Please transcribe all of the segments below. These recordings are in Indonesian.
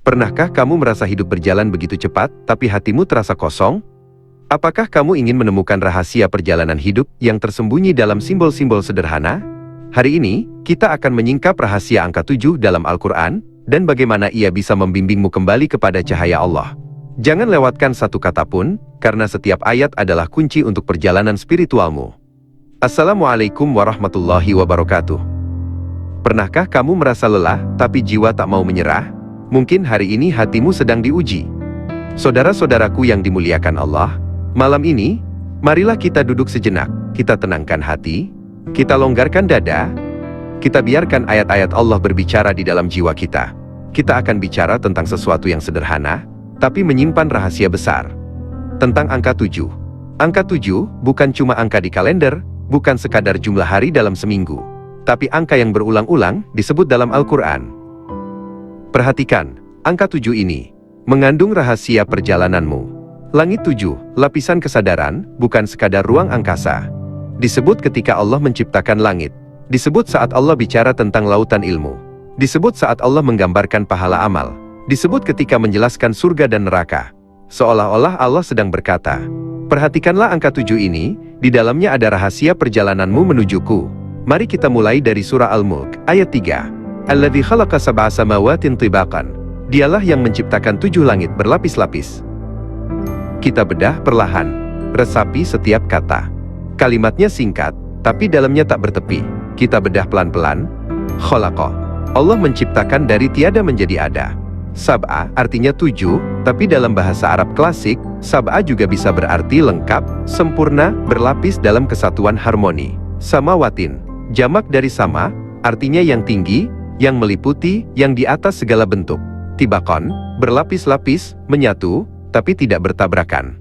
Pernahkah kamu merasa hidup berjalan begitu cepat, tapi hatimu terasa kosong? Apakah kamu ingin menemukan rahasia perjalanan hidup yang tersembunyi dalam simbol-simbol sederhana? Hari ini, kita akan menyingkap rahasia angka 7 dalam Al-Quran, dan bagaimana ia bisa membimbingmu kembali kepada cahaya Allah. Jangan lewatkan satu kata pun, karena setiap ayat adalah kunci untuk perjalanan spiritualmu. Assalamualaikum warahmatullahi wabarakatuh. Pernahkah kamu merasa lelah, tapi jiwa tak mau menyerah? Mungkin hari ini hatimu sedang diuji. Saudara-saudaraku yang dimuliakan Allah, malam ini, marilah kita duduk sejenak, kita tenangkan hati, kita longgarkan dada, kita biarkan ayat-ayat Allah berbicara di dalam jiwa kita. Kita akan bicara tentang sesuatu yang sederhana, tapi menyimpan rahasia besar. Tentang angka 7. Angka 7 bukan cuma angka di kalender, bukan sekadar jumlah hari dalam seminggu, tapi angka yang berulang-ulang disebut dalam Al-Quran. Perhatikan, angka 7 ini mengandung rahasia perjalananmu. Langit 7, lapisan kesadaran, bukan sekadar ruang angkasa. Disebut ketika Allah menciptakan langit. Disebut saat Allah bicara tentang lautan ilmu. Disebut saat Allah menggambarkan pahala amal. Disebut ketika menjelaskan surga dan neraka. Seolah-olah Allah sedang berkata, perhatikanlah angka 7 ini, di dalamnya ada rahasia perjalananmu menujuku. Mari kita mulai dari surah Al-Mulk, ayat 3. Alladzi khalaqa sab'a samawatin tibaqan. Dialah yang menciptakan 7 langit berlapis-lapis. Kita bedah perlahan, resapi setiap kata. Kalimatnya singkat, tapi dalamnya tak bertepi. Kita bedah pelan-pelan. Khalaqa. Allah menciptakan dari tiada menjadi ada. Sab'a artinya 7, tapi dalam bahasa Arab klasik, sab'a juga bisa berarti lengkap, sempurna, berlapis dalam kesatuan harmoni. Samawatin, jamak dari sama, artinya yang tinggi, yang meliputi, yang di atas segala bentuk. Tibaqan, berlapis-lapis, menyatu, tapi tidak bertabrakan.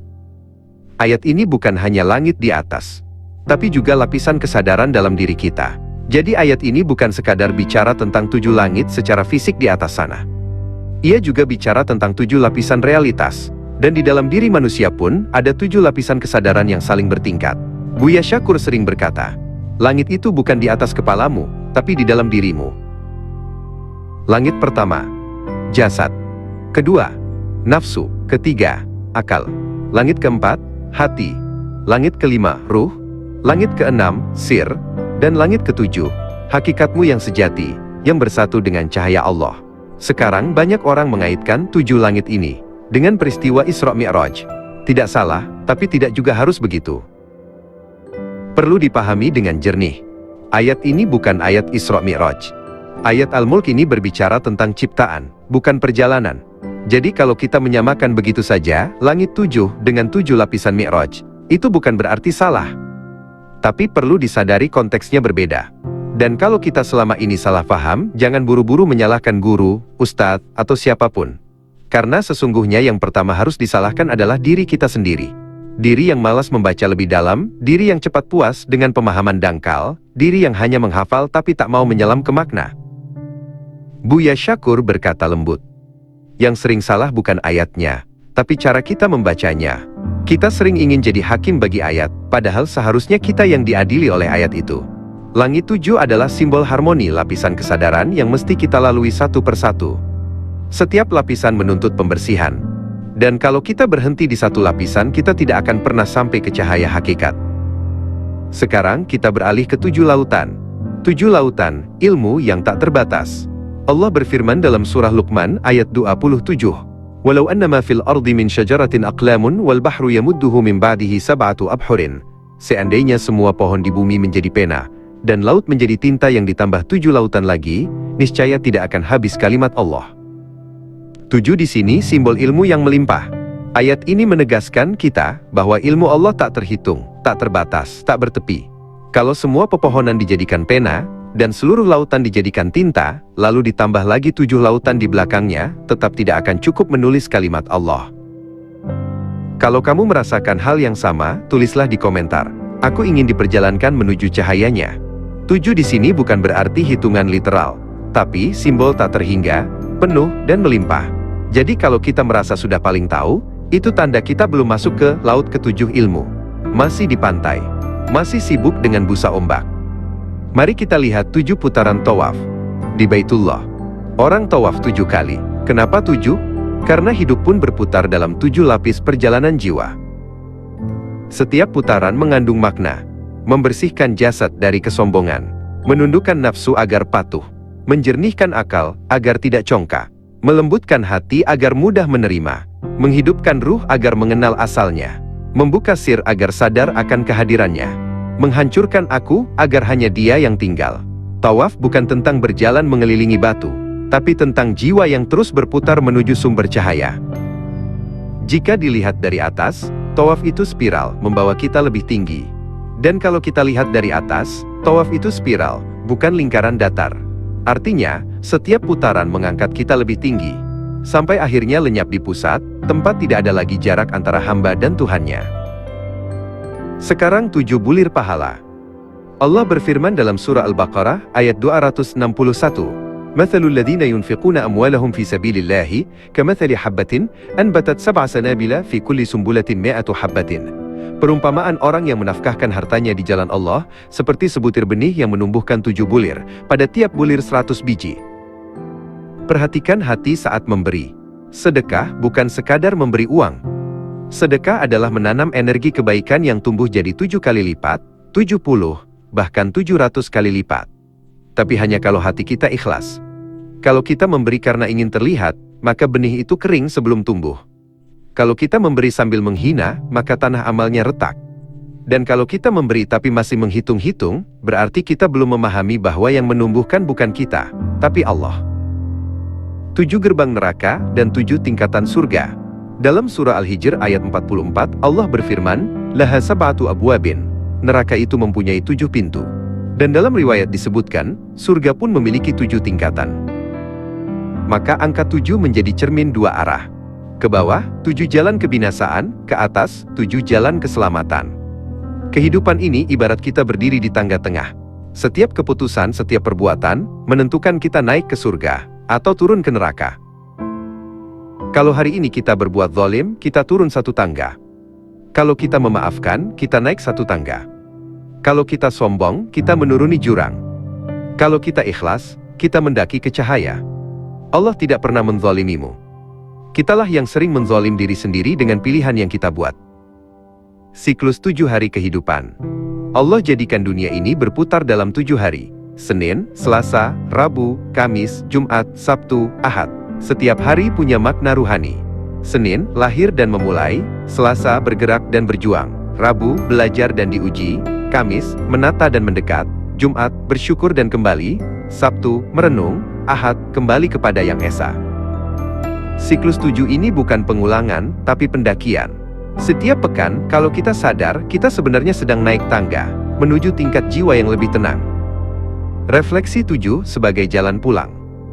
Ayat ini bukan hanya langit di atas, tapi juga lapisan kesadaran dalam diri kita. Jadi ayat ini bukan sekadar bicara tentang 7 langit secara fisik di atas sana. Ia juga bicara tentang 7 lapisan realitas, dan di dalam diri manusia pun ada 7 lapisan kesadaran yang saling bertingkat. Buya Syakur sering berkata, langit itu bukan di atas kepalamu, tapi di dalam dirimu. Langit pertama, jasad. Kedua, nafsu. Ketiga, akal. Langit keempat, hati. Langit kelima, ruh. Langit keenam, sir. Dan langit ketujuh, hakikatmu yang sejati, yang bersatu dengan cahaya Allah. Sekarang banyak orang mengaitkan 7 langit ini dengan peristiwa Isra Mi'raj. Tidak salah, tapi tidak juga harus begitu. Perlu dipahami dengan jernih. Ayat ini bukan ayat Isra Mi'raj. Ayat Al-Mulk ini berbicara tentang ciptaan, bukan perjalanan. Jadi kalau kita menyamakan begitu saja, langit 7 dengan 7 lapisan Mi'raj, itu bukan berarti salah. Tapi perlu disadari konteksnya berbeda. Dan kalau kita selama ini salah paham, jangan buru-buru menyalahkan guru, ustadz, atau siapapun. Karena sesungguhnya yang pertama harus disalahkan adalah diri kita sendiri. Diri yang malas membaca lebih dalam, diri yang cepat puas dengan pemahaman dangkal, diri yang hanya menghafal tapi tak mau menyelam ke makna. Buya Syakur berkata lembut, yang sering salah bukan ayatnya, tapi cara kita membacanya. Kita sering ingin jadi hakim bagi ayat, padahal seharusnya kita yang diadili oleh ayat itu. Langit 7 adalah simbol harmoni lapisan kesadaran yang mesti kita lalui satu persatu. Setiap lapisan menuntut pembersihan. Dan kalau kita berhenti di satu lapisan, kita tidak akan pernah sampai ke cahaya hakikat. Sekarang kita beralih ke 7 lautan. 7 lautan, ilmu yang tak terbatas. Allah berfirman dalam surah Luqman ayat 27. Walau annama fil ardi min syajaratin aqlamun wal bahru yamudduhu min ba'dihi sab'atu abhurin. Seandainya semua pohon di bumi menjadi pena, dan laut menjadi tinta yang ditambah 7 lautan lagi, niscaya tidak akan habis kalimat Allah. 7 di sini simbol ilmu yang melimpah. Ayat ini menegaskan kita bahwa ilmu Allah tak terhitung, tak terbatas, tak bertepi. Kalau semua pepohonan dijadikan pena, dan seluruh lautan dijadikan tinta, lalu ditambah lagi 7 lautan di belakangnya, tetap tidak akan cukup menulis kalimat Allah. Kalau kamu merasakan hal yang sama, tulislah di komentar. Aku ingin diperjalankan menuju cahayanya. 7 di sini bukan berarti hitungan literal, tapi simbol tak terhingga, penuh, dan melimpah. Jadi kalau kita merasa sudah paling tahu, itu tanda kita belum masuk ke laut ke-7 ilmu. Masih di pantai, masih sibuk dengan busa ombak. Mari kita lihat 7 putaran tawaf di Baitullah. Orang tawaf 7 kali, Kenapa 7? Karena hidup pun berputar dalam 7 lapis perjalanan jiwa. Setiap putaran mengandung makna. Membersihkan jasad dari kesombongan, menundukkan nafsu agar patuh, menjernihkan akal agar tidak congkak, melembutkan hati agar mudah menerima, menghidupkan ruh agar mengenal asalnya, membuka sir agar sadar akan kehadirannya, menghancurkan aku agar hanya Dia yang tinggal. Tawaf bukan tentang berjalan mengelilingi batu, tapi tentang jiwa yang terus berputar menuju sumber cahaya. Jika dilihat dari atas, tawaf itu spiral, membawa kita lebih tinggi. Dan kalau kita lihat dari atas, tawaf itu spiral, bukan lingkaran datar. Artinya, setiap putaran mengangkat kita lebih tinggi, sampai akhirnya lenyap di pusat, tempat tidak ada lagi jarak antara hamba dan Tuhannya. Sekarang 7 bulir pahala. Allah berfirman dalam surah Al-Baqarah, ayat 261, "Mathalul ladzina yunfiquna amwalahum fi sabilillahi, kamathali habbatin, anbatat 7 sanabila fi kulli sumbulatin 100 habbatin." Perumpamaan orang yang menafkahkan hartanya di jalan Allah, seperti sebutir benih yang menumbuhkan 7 bulir, pada tiap bulir 100 biji. Perhatikan hati saat memberi. Sedekah bukan sekadar memberi uang. Sedekah adalah menanam energi kebaikan yang tumbuh jadi 7 kali lipat, 70, bahkan 700 kali lipat. Tapi hanya kalau hati kita ikhlas. Kalau kita memberi karena ingin terlihat, maka benih itu kering sebelum tumbuh. Kalau kita memberi sambil menghina, maka tanah amalnya retak. Dan kalau kita memberi tapi masih menghitung-hitung, berarti kita belum memahami bahwa yang menumbuhkan bukan kita, tapi Allah. 7 gerbang neraka dan 7 tingkatan surga. Dalam surah Al-Hijr ayat 44, Allah berfirman, "Laha sab'atu abwabin." Neraka itu mempunyai 7 pintu. Dan dalam riwayat disebutkan, surga pun memiliki 7 tingkatan. Maka angka 7 menjadi cermin 2 arah. Ke bawah, 7 jalan kebinasaan, ke atas, 7 jalan keselamatan. Kehidupan ini ibarat kita berdiri di tangga tengah. Setiap keputusan, setiap perbuatan, menentukan kita naik ke surga, atau turun ke neraka. Kalau hari ini kita berbuat zalim, kita turun 1 tangga. Kalau kita memaafkan, kita naik 1 tangga. Kalau kita sombong, kita menuruni jurang. Kalau kita ikhlas, kita mendaki ke cahaya. Allah tidak pernah menzalimimu. Kitalah yang sering menzalim diri sendiri dengan pilihan yang kita buat. Siklus 7 hari kehidupan. Allah jadikan dunia ini berputar dalam 7 hari. Senin, Selasa, Rabu, Kamis, Jumat, Sabtu, Ahad. Setiap hari punya makna ruhani. Senin, lahir dan memulai. Selasa, bergerak dan berjuang. Rabu, belajar dan diuji. Kamis, menata dan mendekat. Jumat, bersyukur dan kembali. Sabtu, merenung. Ahad, kembali kepada Yang Esa. Siklus 7 ini bukan pengulangan, tapi pendakian. Setiap pekan, kalau kita sadar, kita sebenarnya sedang naik tangga, menuju tingkat jiwa yang lebih tenang. Refleksi 7 sebagai jalan pulang.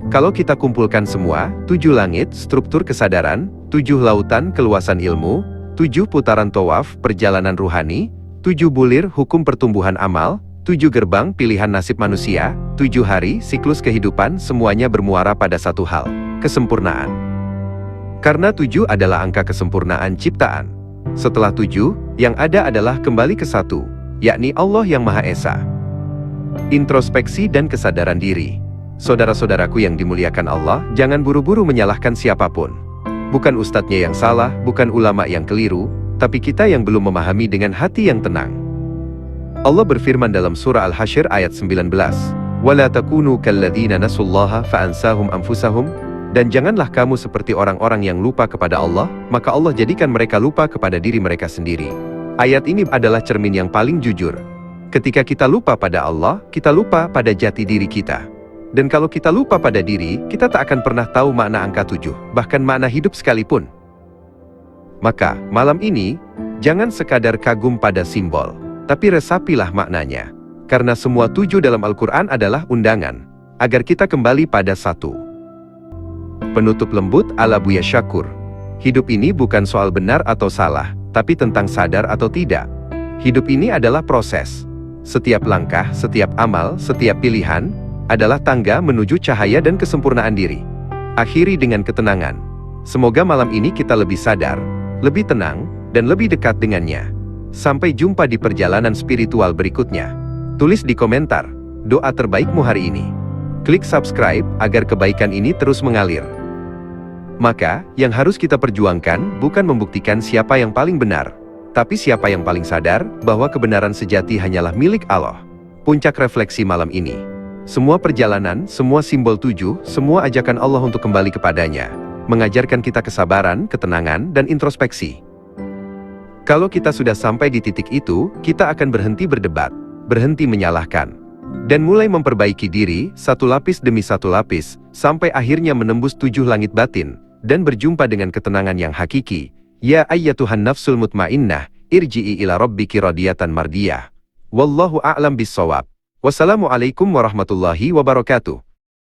Kalau kita kumpulkan semua, 7 langit, struktur kesadaran, 7 lautan, keluasan ilmu, 7 putaran tawaf, perjalanan ruhani, 7 bulir, hukum pertumbuhan amal, 7 gerbang, pilihan nasib manusia, 7 hari, siklus kehidupan, semuanya bermuara pada satu hal, kesempurnaan. Karena 7 adalah angka kesempurnaan ciptaan. Setelah 7, yang ada adalah kembali ke 1, yakni Allah yang Maha Esa. Introspeksi dan kesadaran diri. Saudara-saudaraku yang dimuliakan Allah, jangan buru-buru menyalahkan siapapun. Bukan ustadznya yang salah, bukan ulama yang keliru, tapi kita yang belum memahami dengan hati yang tenang. Allah berfirman dalam surah Al-Hasyr ayat 19, "Wala takunu kalladzina nasullaha fa'ansahum anfusahum." Dan janganlah kamu seperti orang-orang yang lupa kepada Allah, maka Allah jadikan mereka lupa kepada diri mereka sendiri. Ayat ini adalah cermin yang paling jujur. Ketika kita lupa pada Allah, kita lupa pada jati diri kita. Dan kalau kita lupa pada diri, kita tak akan pernah tahu makna angka 7, bahkan makna hidup sekalipun. Maka, malam ini, jangan sekadar kagum pada simbol, tapi resapilah maknanya. Karena semua 7 dalam Al-Quran adalah undangan, agar kita kembali pada 1. Penutup lembut ala Buya Syakur. Hidup ini bukan soal benar atau salah, tapi tentang sadar atau tidak. Hidup ini adalah proses. Setiap langkah, setiap amal, setiap pilihan, adalah tangga menuju cahaya dan kesempurnaan diri. Akhiri dengan ketenangan. Semoga malam ini kita lebih sadar, lebih tenang, dan lebih dekat dengannya. Sampai jumpa di perjalanan spiritual berikutnya. Tulis di komentar, doa terbaikmu hari ini. Klik subscribe, agar kebaikan ini terus mengalir. Maka, yang harus kita perjuangkan bukan membuktikan siapa yang paling benar, tapi siapa yang paling sadar bahwa kebenaran sejati hanyalah milik Allah. Puncak refleksi malam ini. Semua perjalanan, semua simbol tujuh, semua ajakan Allah untuk kembali kepadanya, mengajarkan kita kesabaran, ketenangan, dan introspeksi. Kalau kita sudah sampai di titik itu, kita akan berhenti berdebat, berhenti menyalahkan, dan mulai memperbaiki diri, satu lapis demi satu lapis, sampai akhirnya menembus tujuh langit batin, dan berjumpa dengan ketenangan yang hakiki. Ya ayyatuhan nafsul mutmainnah, irji'i ila rabbiki radiyatan mardiyah. Wallahu a'lam bissawab. Wassalamualaikum warahmatullahi wabarakatuh.